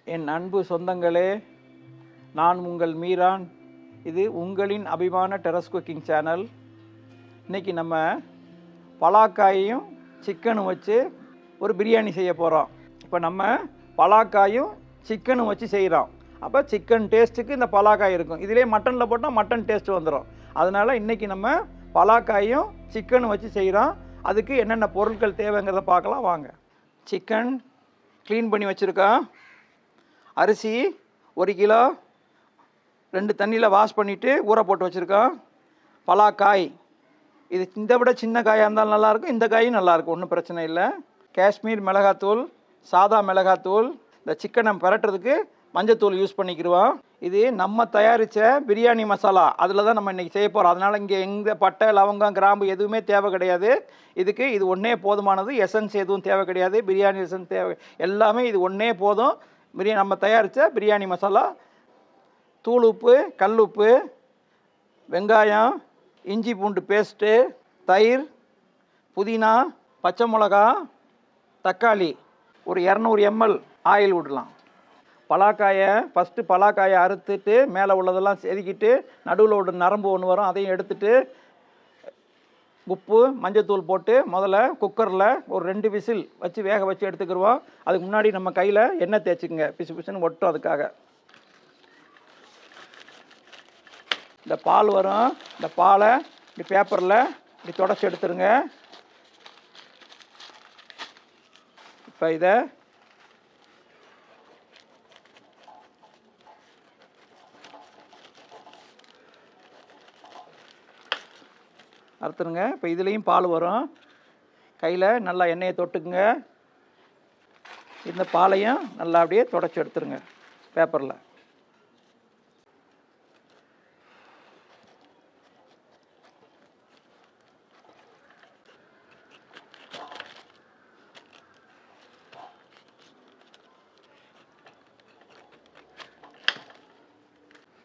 என் அன்பு சொந்தங்களே, நான் உங்கள் மீரான். இது உங்களின் அபிமான டெரஸ் குக்கிங் சேனல். இன்றைக்கி நம்ம பலாக்காயையும் சிக்கனும் வச்சு ஒரு பிரியாணி செய்ய போகிறோம். இப்போ நம்ம பலாக்காயும் சிக்கனும் வச்சு செய்கிறோம். அப்போ சிக்கன் டேஸ்ட்டுக்கு இந்த பலாக்காய் இருக்கும். இதிலே மட்டனில் போட்டால் மட்டன் டேஸ்ட்டு வந்துடும். அதனால் இன்றைக்கி நம்ம பலாக்காயும் சிக்கனும் வச்சு செய்கிறோம். அதுக்கு என்னென்ன பொருட்கள் தேவைங்கிறத பார்க்கலாம் வாங்க. சிக்கன் க்ளீன் பண்ணி வச்சுருக்கோம். அரிசி 1 கிலோ 2 தண்ணியில் வாஷ் பண்ணிவிட்டு ஊற போட்டு வச்சுருக்கோம். பலாக்காய் இது இந்த விட சின்ன காயாக இருந்தாலும் நல்லாயிருக்கும், இந்த காயும் நல்லாயிருக்கும், ஒன்றும் பிரச்சனை இல்லை. காஷ்மீர் மிளகாத்தூள், சாதா மிளகாத்தூள், இந்த சிக்கனை பரட்டுறதுக்கு மஞ்சத்தூள் யூஸ் பண்ணிக்கிடுவோம். இது நம்ம தயாரித்த பிரியாணி மசாலா, அதில் தான் நம்ம இன்றைக்கி செய்ய போகிறோம். அதனால் இங்கே எங்கே பட்டை லவங்கம் கிராம்பு எதுவுமே தேவை கிடையாது. இதுக்கு இது ஒன்றே போதுமானது. எசன்ஸ் எதுவும் தேவை கிடையாது. பிரியாணி எசன்ஸ் தேவை, எல்லாமே இது ஒன்றே போதும். நம்ம தயாரித்த பிரியாணி மசாலா. தூள் உப்பு, கல் உப்பு, வெங்காயம், இஞ்சி பூண்டு பேஸ்ட்டு, தயிர், புதினா, பச்சை மிளகா, தக்காளி, ஒரு 200 ml ஆயில் விடலாம். பலாக்காயை ஃபஸ்ட்டு பலாக்காயை அறுத்துட்டு மேலே உள்ளதெல்லாம் செதுக்கிட்டு நடுவில் ஒரு நரம்பு ஒன்று வரும், அதையும் எடுத்துட்டு உப்பு மஞ்சத்தூள் போட்டு முதல்ல குக்கரில் ஒரு 2 விசில் வச்சு வேக வச்சு எடுத்துக்கிடுவோம். அதுக்கு முன்னாடி நம்ம கையில் எண்ணெய் தேய்ச்சிக்கங்க, பிசு பிசுன்னு ஒட்டும். அதுக்காக இந்த பால் வரும், இந்த பாலை இப்படி பேப்பரில் இப்படி தொடச்சி எடுத்துருங்க. இப்போ இதை அறுத்துருங்க. இப்போ இதுலேயும் பால் வரும். கையில் நல்லா எண்ணெயை தொட்டுக்குங்க. இந்த பாலையும் நல்லா அப்படியே தொடச்சி எடுத்துருங்க பேப்பரில்.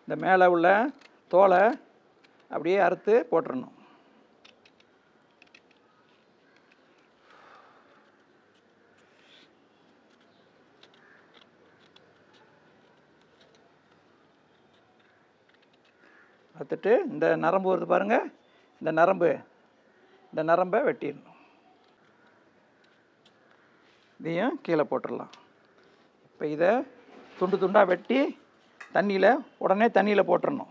இந்த மேலே உள்ள தோலை அப்படியே அறுத்து போட்டுடணும். அறுத்துட்டு இந்த நரம்பு வருது பாருங்கள், இந்த நரம்பை வெட்டிடணும். இதையும் கீழே போட்டுடலாம். இப்போ இதை துண்டு துண்டாக வெட்டி உடனே தண்ணியில் போட்டுடணும்.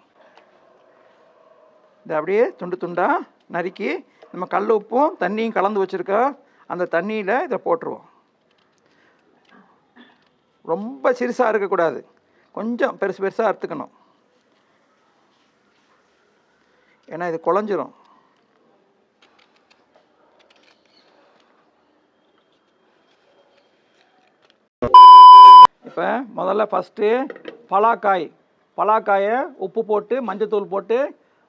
இதை அப்படியே துண்டு துண்டாக நறுக்கி நம்ம கல் உப்பும் தண்ணியும் கலந்து வச்சுருக்கோம், அந்த தண்ணியில் இதை போட்டுருவோம். ரொம்ப சிறுசாக இருக்கக்கூடாது, கொஞ்சம் பெருசு பெருசாக அறுத்துக்கணும், ஏன்னா இது குழஞ்சிரும். இப்போ முதல்ல ஃபஸ்ட்டு பலாக்காயை உப்பு போட்டு மஞ்சத்தூள் போட்டு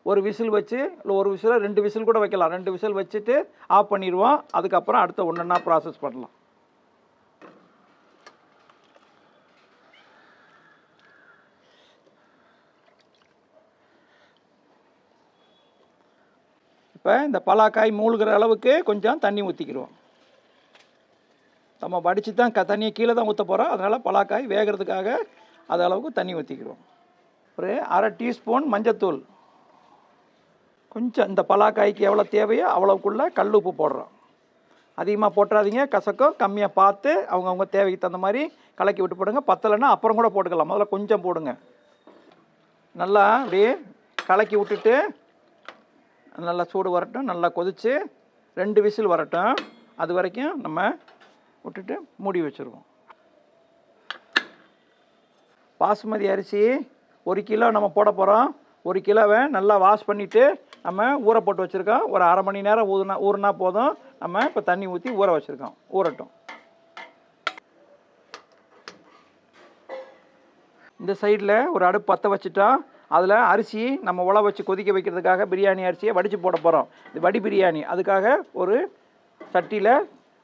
ஒரு விசில் வச்சு, இல்லை ஒரு விசில் 2 விசில் கூட வைக்கலாம். 2 விசில் வச்சுட்டு ஆஃப் பண்ணிடுவோம். அதுக்கப்புறம் அடுத்த ஒன்றா ப்ராசஸ் பண்ணலாம். இப்போ இந்த பலாக்காய் மூழ்கிற அளவுக்கு கொஞ்சம் தண்ணி ஊற்றிக்கிடுவோம். நம்ம வடித்து தான் தண்ணியை கீழே தான் ஊற்ற போகிறோம். அதனால் பலாக்காய் வேகிறதுக்காக அது அளவுக்கு தண்ணி ஊற்றிக்கிடுவோம். ஒரு 1/2 டீஸ்பூன் மஞ்சத்தூள், கொஞ்சம் இந்த பலாக்காய்க்கு எவ்வளோ தேவையோ அவ்வளோக்குள்ளே கல் உப்பு போடுறோம். அதிகமாக போட்டுறாதீங்க, கசக்கும். கம்மியாக பார்த்து அவங்கவுங்க தேவைக்கு தகுந்த மாதிரி கலக்கி விட்டு போடுங்க. பத்தலைன்னா அப்புறம் கூட போட்டுக்கலாம், முதல்ல கொஞ்சம் போடுங்க. நல்லா அப்படியே கலக்கி விட்டுட்டு நல்லா சூடு வரட்டும், நல்லா கொதித்து 2 விசில் வரட்டும். அது வரைக்கும் நம்ம விட்டுட்டு மூடி வச்சுருவோம். பாசுமதி அரிசி 1 கிலோ நம்ம போட போகிறோம். 1 கிலோவை நல்லா வாஷ் பண்ணிவிட்டு நம்ம ஊற போட்டு வச்சுருக்கோம். ஒரு 1/2 மணி நேரம் ஊறினா போதும். நம்ம இப்போ தண்ணி ஊற்றி ஊற வச்சுருக்கோம், ஊறட்டும். இந்த சைடில் ஒரு அடுப்பு பற்ற வச்சுட்டோம். அதில் அரிசி நம்ம உழ வச்சு கொதிக்க வைக்கிறதுக்காக பிரியாணி அரிசியை வடித்து போட போகிறோம். இது வடி பிரியாணி. அதுக்காக ஒரு சட்டியில்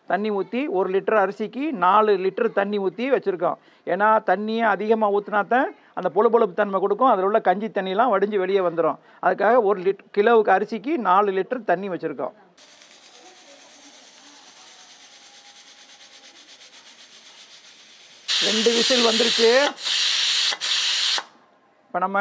தண்ணி ஊற்றி 1 லிட்டர் அரிசிக்கு 4 லிட்டர் தண்ணி ஊற்றி வச்சுருக்கோம். ஏன்னா தண்ணியை அதிகமாக ஊற்றினா தான் அந்த பொழுப்பு தன்மை கொடுக்கும். அதில் உள்ள கஞ்சி தண்ணியெலாம் வடிஞ்சு வெளியே வந்துடும். அதுக்காக 1 கிலோவுக்கு அரிசிக்கு 4 லிட்டர் தண்ணி வச்சுருக்கோம். 2 விசில் வந்துருச்சு. இப்போ நம்ம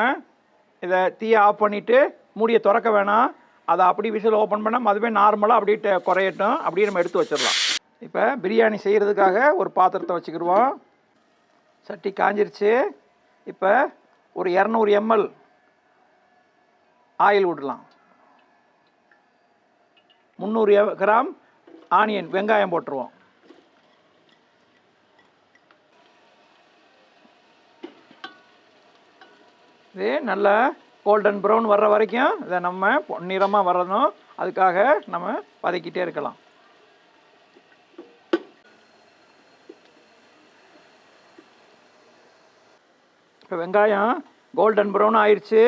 இதை தீயை ஆஃப் பண்ணிவிட்டு மூடியை திறக்க வேணாம். அதை அப்படி விசில் ஓப்பன் பண்ணால் அதுவே நார்மலாக அப்படியே குறையட்டும். அப்படியே நம்ம எடுத்து வச்சிடலாம். இப்போ பிரியாணி செய்கிறதுக்காக ஒரு பாத்திரத்தை வச்சுக்கிடுவோம். சட்டி காஞ்சிருச்சு. இப்போ ஒரு 200 ml ஆயில் விடலாம். 300 கிராம் ஆனியன் வெங்காயம் போட்டுருவோம். இது நல்லா கோல்டன் ப்ரௌன் வர்ற வரைக்கும் இதை நம்ம நிறமாக வரணும். அதுக்காக நம்ம வதக்கிட்டே இருக்கலாம். இப்போ வெங்காயம் கோல்டன் ப்ரௌன் ஆயிடுச்சு.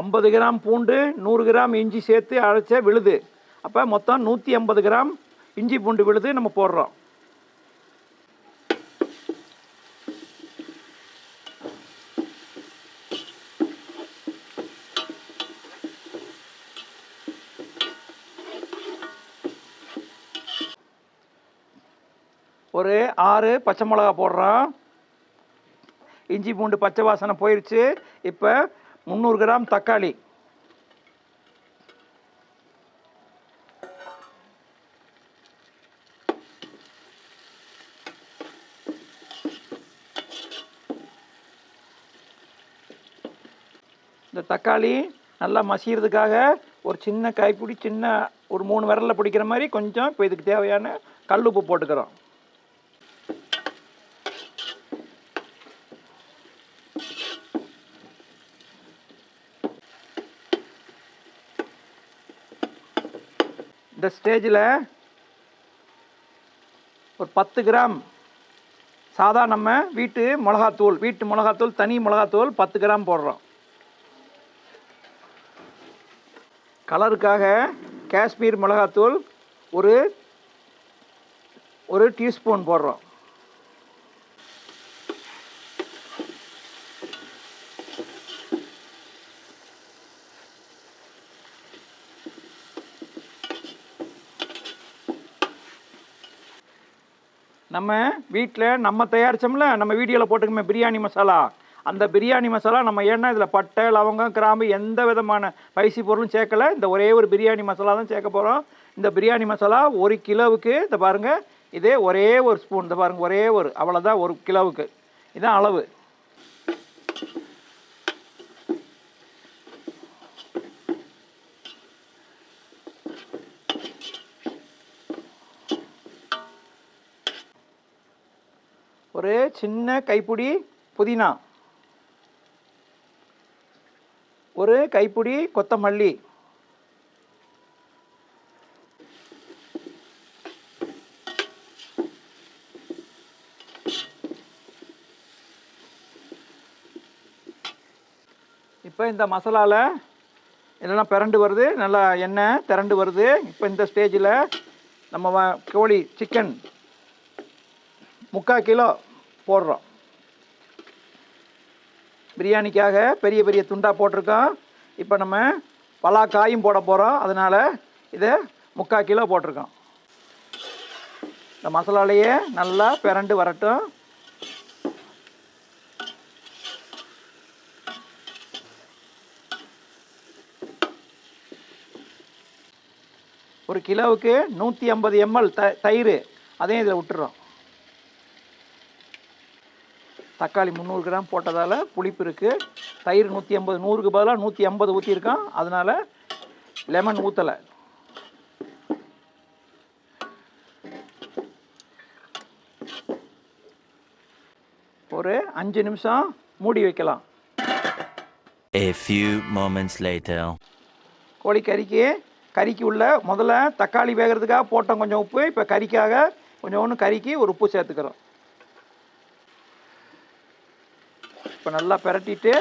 50 கிராம் பூண்டு 100 கிராம் இஞ்சி சேர்த்து அரைச்ச விழுது. அப்போ மொத்தம் 150 கிராம் இஞ்சி பூண்டு விழுது நம்ம போடுறோம். ஒரு 6 பச்சை மிளகா போடுறோம். இஞ்சி பூண்டு பச்சை வாசனை போயிடுச்சு. இப்போ 300 கிராம் தக்காளி, இந்த தக்காளி நல்லா மசிகிறதுக்காக ஒரு சின்ன கைப்பிடி ஒரு 3 விரலில் பிடிக்கிற மாதிரி கொஞ்சம் இப்போ இதுக்கு தேவையான கல் உப்பு போட்டுக்கிறோம். இந்த ஸ்டேஜில் ஒரு 10 கிராம் சாதா நம்ம வீட்டு மிளகாத்தூள் தனி மிளகாத்தூள் 10 கிராம் போடுறோம். கலருக்காக காஷ்மீர் மிளகாத்தூள் ஒரு டீஸ்பூன் போடுறோம். நம்ம வீட்டில் நம்ம தயாரித்தோம்ல, நம்ம வீடியோவில் போட்டுக்கோமே பிரியாணி மசாலா, அந்த பிரியாணி மசாலா நம்ம ஏன்னா இதில் பட்டை லவங்கம் கிராம்பு எந்த விதமான பைசி பொருளும் சேர்க்கலை. இந்த ஒரே ஒரு பிரியாணி மசாலா தான் சேர்க்க போகிறோம். இந்த பிரியாணி மசாலா 1 கிலோவுக்கு இந்த பாருங்கள், இதே ஒரே ஒரு ஸ்பூன், இந்த பாருங்கள் ஒரே ஒரு, அவ்வளோதான் 1 கிலோவுக்கு, இதுதான் அளவு. ஒரு சின்ன கைப்பிடி புதினா, ஒரு கைப்பிடி கொத்தமல்லி, இப்போ இந்த மசாலாவில் இதெல்லாம் பிரண்டு வருது, நல்லா எண்ணெய் திரண்டு வருது. இப்போ இந்த ஸ்டேஜில் நம்ம கோழி சிக்கன் 3/4 கிலோ போடுறோம். பிரியாணிக்காக பெரிய பெரிய துண்டாக போட்டிருக்கோம். இப்போ நம்ம பலாக்காயும் போட போகிறோம். அதனால் இதை 3/4 கிலோ போட்டிருக்கோம். இந்த மசாலாலேயே நல்லா பிரண்டு வரட்டும். ஒரு கிலோவுக்கு 150 ml தயிர் அதையும் இதில் விட்டுறோம். தக்காளி 300 கிராம் போட்டதால் புளிப்பு இருக்குது. தயிர் 150, 100க்கு பதிலாக 150 ஊற்றிருக்கோம். அதனால் லெமன் ஊற்றலை. ஒரு 5 நிமிஷம் மூடி வைக்கலாம். A few moments later. கறிக்கு உள்ள முதல்ல தக்காளி வேகிறதுக்காக போட்டோம் கொஞ்சம் உப்பு. இப்போ கறிக்காக கொஞ்சம் கறிக்கு ஒரு உப்பு சேர்த்துக்கிறோம். இப்போ நல்லா பிரட்டிட்டு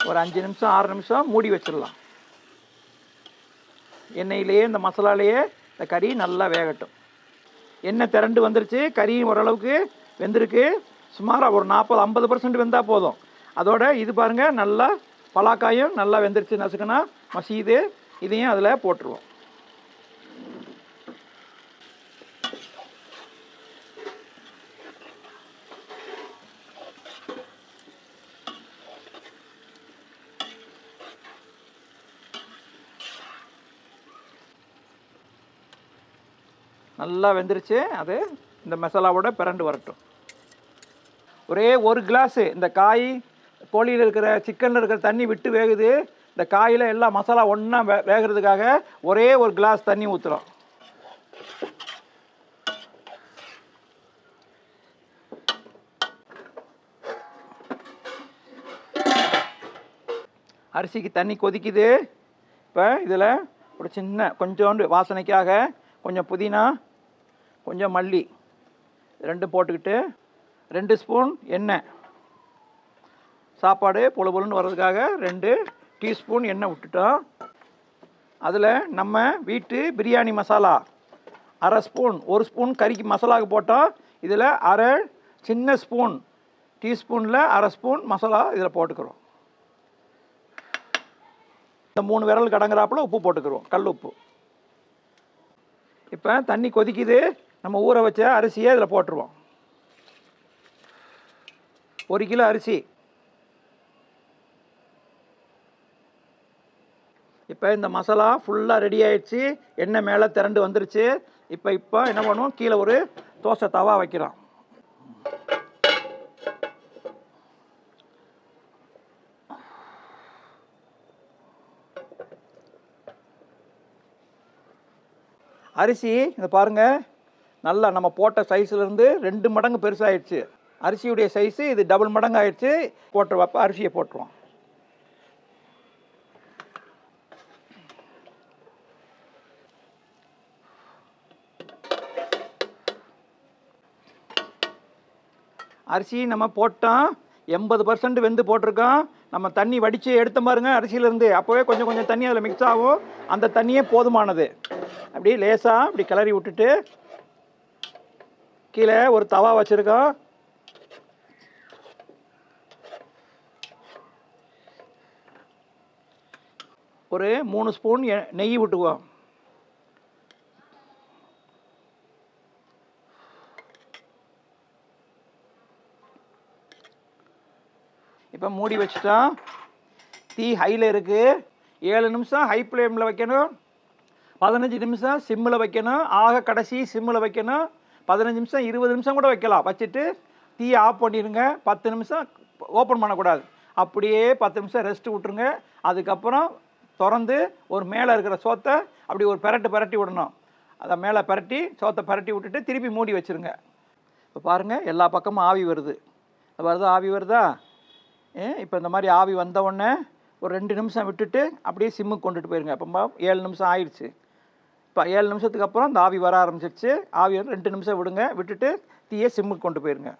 ஒரு 5 நிமிஷம் 6 நிமிஷம் மூடி வச்சிடலாம். எண்ணெயிலேயே இந்த மசாலாலேயே இந்த கறி நல்லா வேகட்டும். எண்ணெய் திரண்டு வந்துருச்சு. கறியும் ஓரளவுக்கு வெந்திருக்கு. சுமாராக ஒரு 40-50% வெந்தால் போதும். அதோட இது பாருங்கள், நல்லா பலாக்காயும் நல்லா வெந்துருச்சு. நசுக்குனா மசியுது. இதையும் அதில் போட்டுருவோம். நல்லா வெந்துருச்சு. அது இந்த மசாலாவோட பிரண்டு வரட்டும். ஒரே ஒரு கிளாஸு இந்த காய் கோழியில் இருக்கிற சிக்கனில் இருக்கிற தண்ணி விட்டு வேகுது. இந்த காயில் எல்லா மசாலா ஒன்றா வேகிறதுக்காக ஒரே ஒரு கிளாஸ் தண்ணி ஊற்றுறோம். அரிசிக்கு தண்ணி கொதிக்குது. இப்போ இதில் ஒரு சின்ன கொஞ்சோண்டு வாசனைக்காக கொஞ்சம் புதினா, கொஞ்சம் மல்லி ரெண்டும் போட்டுக்கிட்டு 2 ஸ்பூன் எண்ணெய், சாப்பாடு பொழு பொழுன்னு வர்றதுக்காக 2 டீஸ்பூன் எண்ணெய் விட்டுட்டோம். அதில் நம்ம வீட்டு பிரியாணி மசாலா 1/2 ஸ்பூன், 1 ஸ்பூன் கறிக்கு மசாலாவுக்கு போட்டோம். இதில் 1/2 சின்ன ஸ்பூன், டீஸ்பூனில் 1/2 ஸ்பூன் மசாலா இதில் போட்டுக்கிறோம். இந்த 3 விரல் கடங்குறாப்புல உப்பு போட்டுக்கிறோம், கல் உப்பு. இப்போ தண்ணி கொதிக்குது. நம்ம ஊற வச்ச அரிசியை இதில் போட்டுருவோம். 1 கிலோ அரிசி. இப்போ இந்த மசாலா ஃபுல்லாக ரெடி ஆயிடுச்சு. எண்ணெய் மேலே திரண்டு வந்துருச்சு. இப்போ என்ன பண்ணுவோம், கீழே ஒரு தோசை தவா வைக்கிறோம். அரிசி இதை பாருங்கள், நல்லா நம்ம போட்ட சைஸ்லேருந்து 2 மடங்கு பெருசாகிடுச்சு. அரிசியுடைய சைஸு இது டபுள் மடங்கு ஆயிடுச்சு. போட்டுருவப்போ அரிசியை போட்டுருவோம். அரிசி நம்ம போட்டோம், 80% வெந்து போட்டிருக்கோம். நம்ம தண்ணி வடித்து எடுத்த பாருங்க அரிசியிலேருந்து. அப்போவே கொஞ்சம் கொஞ்சம் தண்ணி அதில் மிக்ஸ் ஆகும். அந்த தண்ணியே போதுமானது. அப்படியே லேசாக அப்படி கிளறி விட்டுட்டு கீழே ஒரு தவா வச்சுருக்கோம். ஒரு 3 ஸ்பூன் நெய் விட்டுக்குவோம். இப்போ மூடி வச்சுட்டோம். தீ ஹையில் இருக்குது. 7 நிமிஷம் ஹை ஃப்ளேமில் வைக்கணும், 15 நிமிஷம் சிம்மில் வைக்கணும், ஆக கடைசி சிம்மில் வைக்கணும். 15 நிமிஷம் 20 நிமிஷம் கூட வைக்கலாம். வச்சுட்டு தீயை ஆஃப் பண்ணிடுங்க. 10 நிமிஷம் ஓப்பன் பண்ணக்கூடாது. அப்படியே 10 நிமிஷம் ரெஸ்ட்டு விட்ருங்க. அதுக்கப்புறம் திறந்து ஒரு மேலே இருக்கிற சோத்தை அப்படி ஒரு பரட்டி விடணும். அதை மேலே பரட்டி சோத்தை பரட்டி விட்டுட்டு திருப்பி மூடி வச்சுருங்க. இப்போ பாருங்கள், எல்லா பக்கமும் ஆவி வருது. ஆவி வருதா? இப்போ இந்த மாதிரி ஆவி வந்த உடனே ஒரு 2 நிமிஷம் விட்டுட்டு அப்படியே சிம்முக்கு கொண்டுட்டு போயிருங்க. அப்போ 7 நிமிஷம் ஆயிடுச்சு. இப்போ 7 நிமிஷத்துக்கு அப்புறம் இந்த ஆவி வர ஆரம்பிச்சிருச்சு. ஆவி வந்து 2 நிமிஷம் விடுங்க. விட்டுட்டு தீயை சிம்முக்கு கொண்டு போயிருங்க.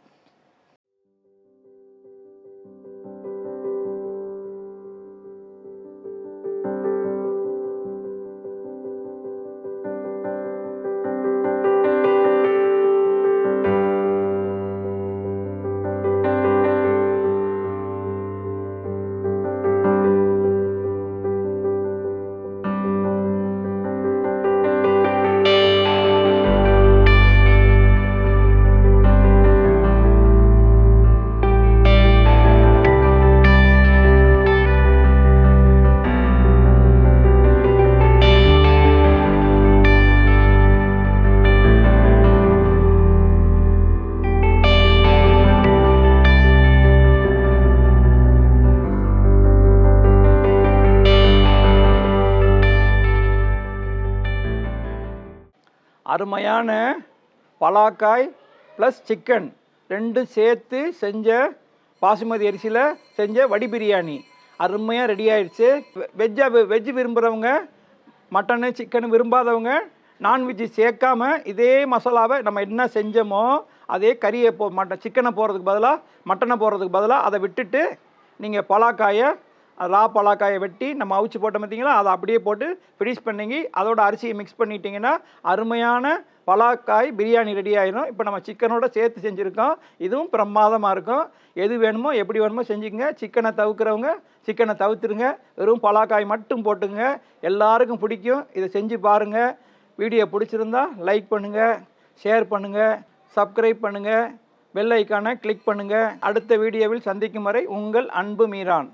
அருமையான பலாக்காய் ப்ளஸ் சிக்கன் ரெண்டும் சேர்த்து செஞ்ச பாசுமதி அரிசியில் செஞ்ச வடி பிரியாணி அருமையாக ரெடி ஆயிடுச்சு. வெஜ்ஜு விரும்புகிறவங்க, மட்டனு சிக்கனு விரும்பாதவங்க நான்வெஜ்ஜு சேர்க்காம இதே மசாலாவை நம்ம என்ன செஞ்சோமோ அதே கறியை சிக்கனை போடுறதுக்கு பதிலாக மட்டனை போடுறதுக்கு பதிலாக அதை விட்டுட்டு நீங்கள் பலாக்காயை ரா பலாக்காயை வெட்டி நம்ம அவிச்சு போட்டோம் பார்த்தீங்களா, அதை அப்படியே போட்டு ஃப்ரீஸ் பண்ணிங்கி அதோட அரிசியை மிக்ஸ் பண்ணிட்டீங்கன்னா அருமையான பலாக்காய் பிரியாணி ரெடி ஆயிடும். இப்போ நம்ம சிக்கனோட சேர்த்து செஞ்சுருக்கோம். இதுவும் பிரமாதமாக இருக்கும். எது வேணுமோ எப்படி வேணுமோ செஞ்சுக்கங்க. சிக்கனை தவிர்க்கிறவங்க சிக்கனை தவிர்த்துருங்க. வெறும் பலாக்காய் மட்டும் போட்டுங்க. எல்லாருக்கும் பிடிக்கும். இதை செஞ்சு பாருங்கள். வீடியோ பிடிச்சிருந்தா லைக் பண்ணுங்கள், ஷேர் பண்ணுங்கள், சப்ஸ்கிரைப் பண்ணுங்கள், பெல் ஐக்கானை கிளிக் பண்ணுங்கள். அடுத்த வீடியோவில் சந்திக்கும் வரை உங்கள் அன்பு மீரான்.